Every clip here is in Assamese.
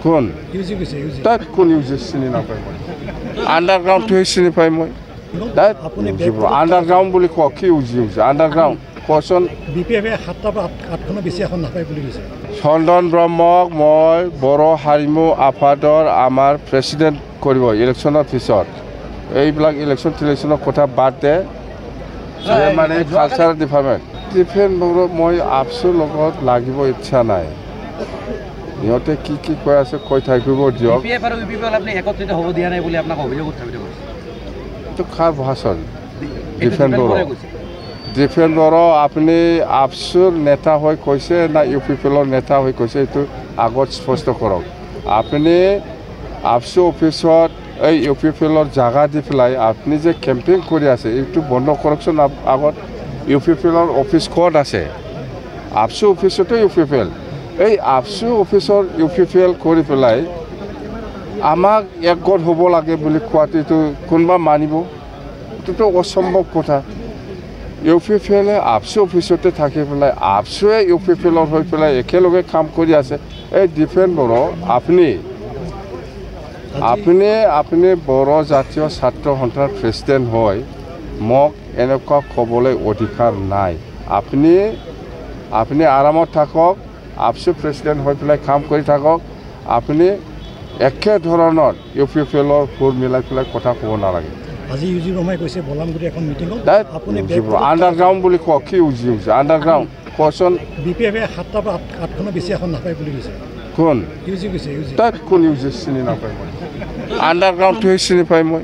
কোন তাত কোন ইউজি চিনি নাপায় মই আণ্ডাৰগ্ৰাউণ্ডটোহে চিনি পাই মই তাত আণ্ডাৰগ্ৰাউণ্ড বুলি কওক কি ইউজি আণ্ডাৰগ্ৰাউণ্ড কোৱাচোন বিপিএফে 7টা পৰা 8খনৰ বেছি এখন নাপায় বুলি কৈছে চন্দন ব্ৰহ্মক মই বড়ো হাৰিমু আফাদৰ আমাৰ প্ৰেচিডেণ্ট কৰিব ইলেকশ্যনৰ পিছত এইবিলাক ইলেকশ্যনৰ কথা বাদ দে মানে কালচাৰেল ডিপাৰ্টমেণ্ট ডিফেন্সবোৰো মই আপচুৰ লগত লাগিব ইচ্ছা নাই ইহঁতে কি কি কৈ আছে কৈ থাকিব দিয়ক খাৰ ভাষণ ডিফেন্সবোৰো আপুনি আপচুৰ নেতা হৈ কৈছে না ইউ পি পি এলৰ নেতা হৈ কৈছে এইটো আগত স্পষ্ট কৰক আপুনি আপচু অফিচত এই ইউ পি পি এলৰ জাগা দি পেলাই আপুনি যে কেম্পেইন কৰি আছে এইটো বন্ধ কৰকচোন আগত ইউ পি পি এলৰ অফিচ ক'ত আছে আপচু অফিচতো ইউ পি পি এল এই আপচু অফিচৰ ইউ পি পি এল কৰি পেলাই আমাক একগোট হ'ব লাগে বুলি কোৱাটো এইটো কোনোবা মানিব এইটোতো অসম্ভৱ কথা ইউ পি পি এলে আপচু অফিচতে থাকি পেলাই আপচুৱে ইউ পি পি এলৰ হৈ পেলাই একেলগে কাম কৰি আছে এই ডিফেন্সবোৰো আপুনি বড়ো জাতীয় ছাত্ৰ সন্থাৰ প্ৰেচিডেণ্ট হয় মোক এনেকুৱা ক'বলৈ অধিকাৰ নাই আপুনি আৰামত থাকক আপচু প্ৰেচিডেণ্ট হৈ পেলাই কাম কৰি থাকক আপুনি একে ধৰণৰ ইউ পি পি এলৰ সুৰ মিলাই পেলাই কথা ক'ব নালাগে আজি ইউজি ৰমাই কৈছে বলামগুৰি এখন মিটিঙত আপুনি আণ্ডাৰগ্ৰাউণ্ড বুলি কওক কি ইউজি আণ্ডাৰগ্ৰাউণ্ড কোৱাচোন বিপিএফে 7টা পৰা 8খনৰ বেছি এখন নাপায় বুলি কৈছে কোন ইউজি কৈছে তাত কোন ইউজি চিনি নাপায় মই আণ্ডাৰগ্ৰাউণ্ডটোহে চিনি পাই মই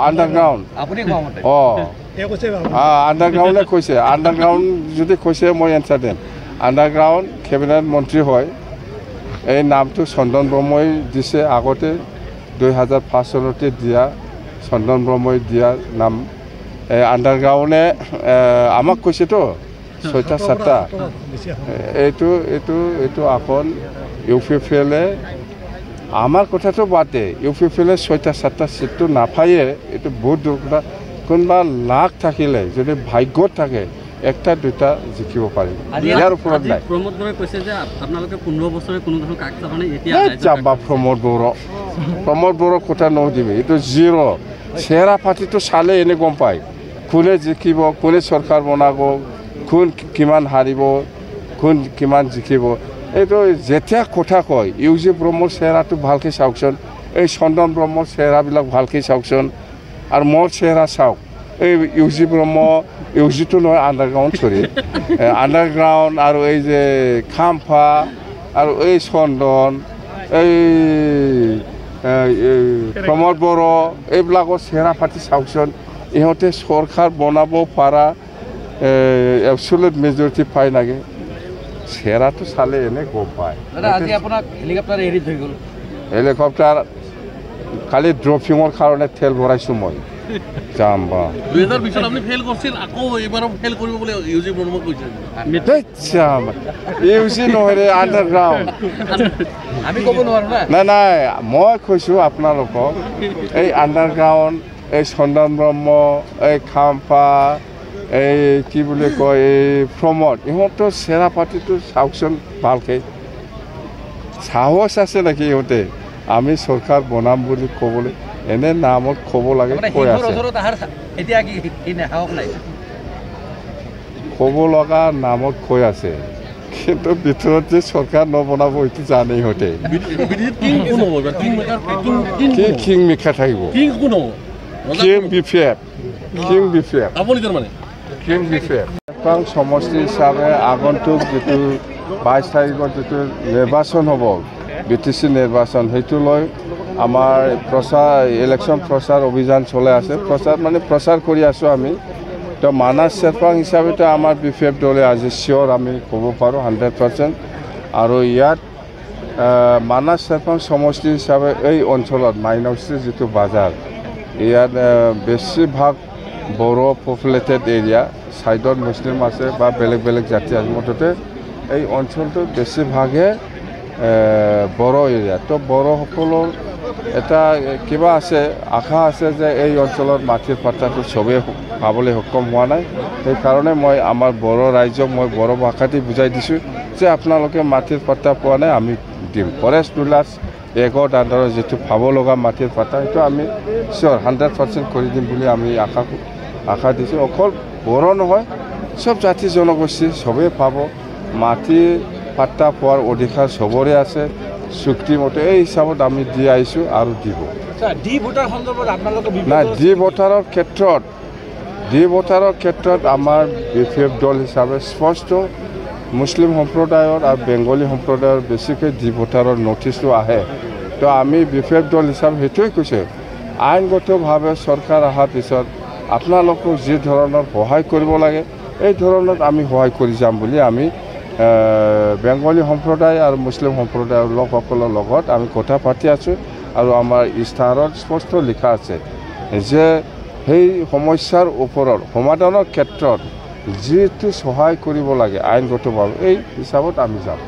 আণ্ডাৰগ্ৰাউণ্ড আণ্ডাৰগ্ৰাউণ্ডে কৈছে আণ্ডাৰগ্ৰাউণ্ড যদি কৈছে মই এনচাৰ দিম আণ্ডাৰগ্ৰাউণ্ড কেবিনেট মন্ত্ৰী হয় এই নামটো চন্দন ব্ৰহ্মই দিছে আগতে 2005 চনতে দিয়া চন্দন ব্ৰহ্মই দিয়া নাম এই আণ্ডাৰগ্ৰাউণ্ডে আমাক কৈছেতো 6টা 7টা এইটো এখন ইউ পি পি এলে আমাৰ কথাটো বাদে ইউ পি পি এলে 6টা 7টা চিটটো নাপায়ে এইটো বহুত দূৰ কথা কোনোবা লাখ থাকিলে যদি ভাগ্যত থাকে 1টা 2টা জিকিব পাৰিব ইয়াৰ ওপৰত নাই প্ৰমোদ বৰাই কৈছে যে আপোনালোকে 15 বছৰে কোনো ধৰণৰ কাক চাবনে এতিয়া যাবা প্ৰমোদ বড়ো কথা নদিবি এইটো জিৰ' চেহেৰা পাতিটো চালে এনে গম পায় কোনে জিকিব কোনে চৰকাৰ বনাব কোন কিমান হাৰিব কোন কিমান জিকিব এইটো যেতিয়া কথা কয় ইউজি ব্ৰহ্মৰ চেহেৰাটো ভালকৈ চাওকচোন এই চন্দন ব্ৰহ্মৰ চেহেৰাবিলাক ভালকৈ চাওকচোন আৰু মোৰ চেহেৰা চাওক এই ইউজি ব্ৰহ্ম ইউজিটো নহয় আণ্ডাৰগ্ৰাউণ্ড আণ্ডাৰগ্ৰাউণ্ড আৰু এই যে খাম্ফা আৰু এই চন্দন এই প্ৰমোদ বড়ো এইবিলাকৰ চেহেৰা পাতি চাওকচোন ইহঁতে চৰকাৰ বনাব পৰা এবছলুট মেজৰিটি পাই লাগে চেহেৰাটো চালে এনে গম পায় হেলিকপ্টাৰ কালি ড্ৰপিঙৰ কাৰণে তেল ভৰাইছোঁ মই যাম বা 2020 আপুনি ফেল কৰিছিল আকৌ এবাৰ ফেল কৰিব বুলি ইউজি ব্ৰহ্মই কৈছে ইউজি নহয় আণ্ডাৰগ্ৰাউণ্ড আমি ক'ব নোৱাৰো না নাই মই কৈছোঁ আপোনালোকক এই আণ্ডাৰগ্ৰাউণ্ড এই চন্দন ব্ৰহ্ম এই খাম্পা এই কি বুলি কয় এই প্ৰমোদ ইহঁতৰ চেহেৰা পাতিটো চাওকচোন ভালকৈ সাহস আছে নেকি ইহঁতে আমি চৰকাৰ বনাম বুলি ক'বলৈ এনে নামত ক'ব লাগে কৈ আছে ক'ব লগা নামত কৈ আছে কিন্তু ভিতৰত যে চৰকাৰ নবনাব এইটো জানে ইহঁতে কিং মেকাৰ থাকিব কিং বিপিএফ সমষ্টি হিচাপে আগন্তুক যিটো 22 তাৰিখত যিটো নিৰ্বাচন হ'ব BTC নিৰ্বাচন সেইটো লৈ আমাৰ ইলেকশ্যন প্ৰচাৰ অভিযান চলাই আছে প্ৰচাৰ কৰি আছোঁ আমি তো মানাস চেৰপাং হিচাপেতো আমাৰ BPF দলে আজি চিয়'ৰ আমি ক'ব পাৰোঁ 100% আৰু ইয়াত মানাস চেৰপাং সমষ্টি হিচাপে এই অঞ্চলত মাইনৰিটি যিটো বজাৰ ইয়াত বেছিভাগ বড়ো পপুলেটেড এৰিয়া ছাইডত মুছলিম আছে বা বেলেগ জাতি আছে মুঠতে এই অঞ্চলটো বেছিভাগে বড়ো এৰিয়া তো বড়োসকলৰ এটা কিবা আছে আশা আছে যে এই অঞ্চলৰ মাটিৰ পাত্তাটো চবেই পাবলৈ সক্ষম হোৱা নাই সেইকাৰণে মই আমাৰ বড়ো ৰাইজক মই বড়ো ভাষাতে বুজাই দিছোঁ যে আপোনালোকে মাটিৰ পাত্তা পোৱা নাই আমি দিম ফৰেষ্ট ৰুলাৰ্ছ এগত আণ্ডাৰত যিটো পাব লগা মাটিৰ পাত্তা সেইটো আমি চিয়'ৰ 100% কৰি দিম বুলি আমি আশা দিছোঁ অকল বড়ো নহয় সব জাতি জনগোষ্ঠী চবেই পাব মাটিৰ পাত্তা পোৱাৰ অধিকাৰ চবৰে আছে চুক্তিমতে এই হিচাপত আমি দি আহিছোঁ আৰু দিব নাই ডি ভোটাৰৰ ক্ষেত্ৰত আমাৰ BPF দল হিচাপে স্পষ্ট মুছলিম সম্প্ৰদায়ৰ আৰু বেংগলী সম্প্ৰদায়ৰ বেছিকৈ ডি ভোটাৰৰ নটিচটো আহে তো আমি BPF দল হিচাপে সেইটোৱে কৈছে আইনগতভাৱে চৰকাৰ অহাৰ পিছত আপোনালোকক যি ধৰণৰ সহায় কৰিব লাগে এই ধৰণত আমি সহায় কৰি যাম বুলি আমি বেংগলী সম্প্ৰদায় আৰু মুছলিম সম্প্ৰদায়ৰ লোকসকলৰ লগত আমি কথা পাতি আছোঁ আৰু আমাৰ ইস্তাহাৰত স্পষ্ট লিখা আছে যে সেই সমস্যাৰ ওপৰত সমাধানৰ ক্ষেত্ৰত যিটো সহায় কৰিব লাগে আইনগতভাৱে এই হিচাপত আমি যাম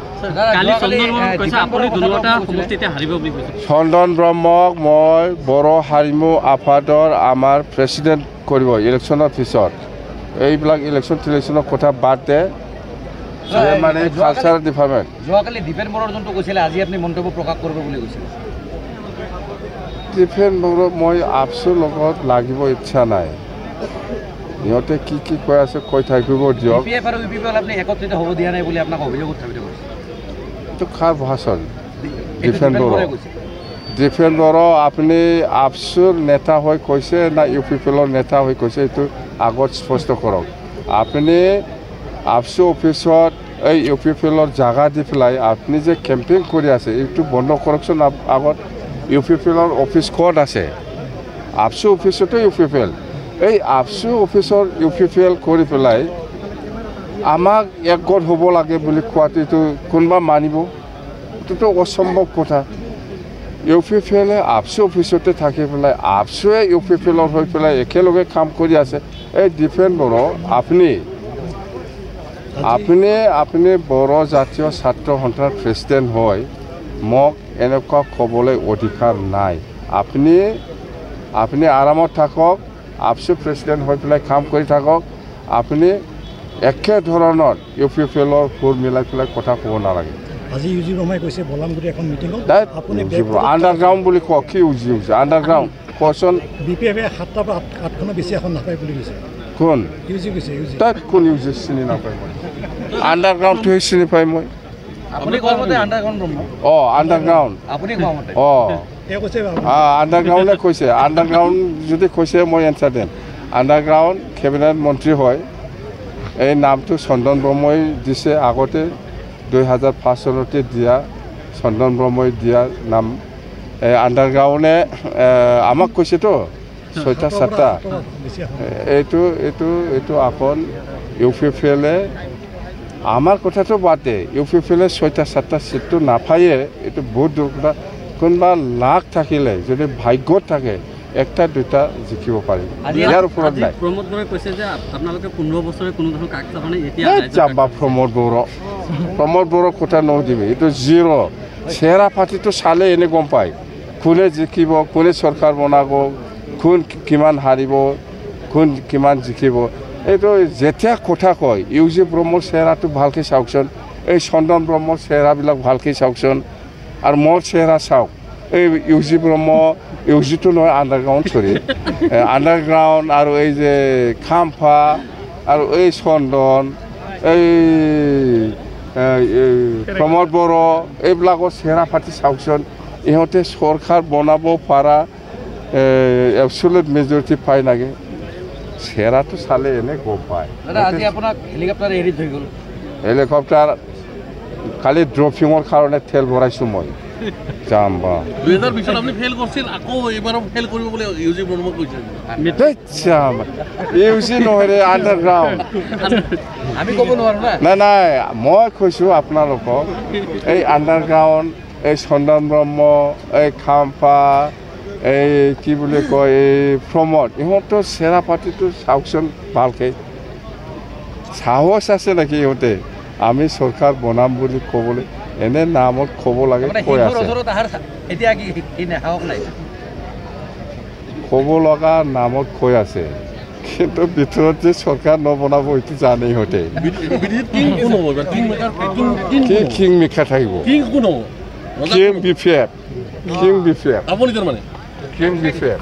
চন্দন ব্ৰহ্মক মই বড়ো হাৰিমু আফাদৰ আমাৰ প্ৰেচিডেণ্ট কৰিব ইলেকশ্যনৰ পিছত এইবিলাক ইলেকশ্যনৰ কথা বাদ দে মানে কালচাৰেল ডিপাৰ্টমেণ্ট যোৱাকালি দীপেন বড়োৰ যোনটো কৈছিলে আজি আপুনি মন্তব্য প্ৰকাশ কৰিব বুলি কৈছিলে দীপেন বড়ো মই আপচুৰ লগত লাগিব ইচ্ছা নাই সিহঁতে কি কৈ আছে কৈ থাকিব দিয়ক আপুনি একত্ৰিত হ'ব দিয়া নাই বুলি আপোনাক অভিযোগ উত্থাপিত কৰিছে এইটো খাৰ ভাষণ দীপেন বড়ো আপুনি আপচুৰ নেতা হৈ কৈছে না UPPৰ নেতা হৈ কৈছে এইটো আগত স্পষ্ট কৰক আপুনি আপচু অফিসত এই UPPৰ জায়গা দি পেলাই আপনি যে কেম্পেইন কৰি আছে এইটো বন্ধ কৰকচোন আগত UPPৰ অফিস ক'ত আছে আপচু অফিসতে UPPৰ এই আপচু অফিসৰ UPPৰ কৰি পেলাই আমাক একগোট হ'ব লাগে বুলি কোৱাটো কোনবা মানিব এইটোতো অসম্ভৱ কথা UPPৰে আপচু অফিসতে থাকি পেলাই আপচুৱে UPPৰ হৈ পেলাই একেলগে কাম কৰি আছে এই দীপেন বড়ো আপুনি বড়ো জাতীয় ছাত্ৰ সন্থাৰ প্ৰেচিডেণ্ট হয় মোক এনেকুৱা ক'বলৈ অধিকাৰ নাই আপুনি আৰামত থাকক আপচু প্ৰেচিডেণ্ট হৈ পেলাই কাম কৰি থাকক আপুনি একে ধৰণৰ UPPৰ সুৰ মিলাই পেলাই কথা ক'ব নালাগে আজি ইউজি ৰমাই কৈছে বলামগুৰি এখন মিটিঙত আপুনি আণ্ডাৰগ্ৰাউণ্ড বুলি কওক কি ইউজি আণ্ডাৰগ্ৰাউণ্ড কচোন BPF-এ 7টা পৰা 8খনৰ বেছি এখন নাপায় বুলি কৈছে কোন ইউজি কৈছে তাত কোন ইউজি চিনি নাপায় মই আণ্ডাৰগ্ৰাউণ্ডটোহে চিনি পাই মই আপুনি কোৱা মতে আণ্ডাৰগ্ৰাউণ্ড ব্ৰহ্ম আণ্ডাৰগ্ৰাউণ্ড আপুনি কোৱা মতে তেওঁ কৈছে আণ্ডাৰগ্ৰাউণ্ডে কৈছে আণ্ডাৰগ্ৰাউণ্ড যদি কৈছে মই এনচাৰ দিম আণ্ডাৰগ্ৰাউণ্ড কেবিনেট মন্ত্ৰী হয় এই নামটো চন্দন ব্ৰহ্মই দিছে আগতে 2005 চনতে দিয়া চন্দন ব্ৰহ্মই দিয়া নাম এই আণ্ডাৰগ্ৰাউণ্ডে আমাক কৈছেতো 6টা 7টা এইটো এখন UPPলে আমাৰ কথাটো বাদে UPPলে 6টা 7টা চিটটো নাপায়ে এইটো বহুত দূৰ কথা কোনোবা লাখ থাকিলে যদি ভাগ্যত থাকে একটা দুটা জিকিব পাৰি ইয়াৰ ওপৰত নাই প্ৰমোদ বড়োৱে কৈছে যে আপোনালোকে 15 বছৰে কোনো ধৰণৰ কাক চাবনে এতিয়া যাবা প্ৰমোদ বড়োৰ কথা নদিবি এইটো জিৰ' চেহেৰা পাতিটো চালে এনে গম পায় কোনে জিকিব কোনে চৰকাৰ বনাব কোন কিমান হাৰিব কোন কিমান জিকিব এইটো যেতিয়া কথা কয় ইউজি ব্ৰহ্মৰ চেহেৰাটো ভালকৈ চাওকচোন এই চন্দন ব্ৰহ্মৰ চেহেৰাবিলাক ভালকৈ চাওকচোন আৰু মোৰ চেহেৰা চাওক এই ইউজি ব্ৰহ্ম ইউজিটো নহয় আণ্ডাৰগ্ৰাউণ্ড আণ্ডাৰগ্ৰাউণ্ড আৰু এই যে খাম্ফা আৰু এই চন্দন এই প্ৰমোদ বড়ো এইবিলাকৰ চেহেৰা পাতি চাওকচোন ইহঁতে চৰকাৰ বনাব পৰা এবছলুট মেজৰিটি পাই লাগে চেহেৰাটো চালে এনে গম পায় আজি আপোনাক হেলিকপ্টাৰ এৰি থৈ গ'ল হেলিকপ্টাৰ কালি ড্ৰপিঙৰ কাৰণে তেল ভৰাইছোঁ মই যাম বা 2020 আপুনি ফেল কৰিছিল আকৌ এবাৰ ফেল কৰিব বুলি ইউজি ব্ৰহ্মই কৈছে ইউজি নহয় আণ্ডাৰগ্ৰাউণ্ড আমি ক'ব নোৱাৰোঁ না নাই মই কৈছোঁ আপোনালোকক এই আণ্ডাৰগ্ৰাউণ্ড এই চন্দন ব্ৰহ্ম এই খাম্পা এই কি বুলি কয় এই প্ৰমোদ ইহঁতৰ চেহেৰা পাতিটো চাওকচোন ভালকৈ সাহস আছে নেকি ইহঁতে আমি চৰকাৰ বনাম বুলি ক'বলৈ এনে নামত ক'ব লাগে কৈ আছে এতিয়া কি সাহস নাই ক'ব লগা নামত কৈ আছে কিন্তু ভিতৰত যে চৰকাৰ নবনাব এইটো জানে ইহঁতে কিং মেকাৰ থাকিব কিং বিফেপ আপুনি তাৰমানে কিং বিফেপ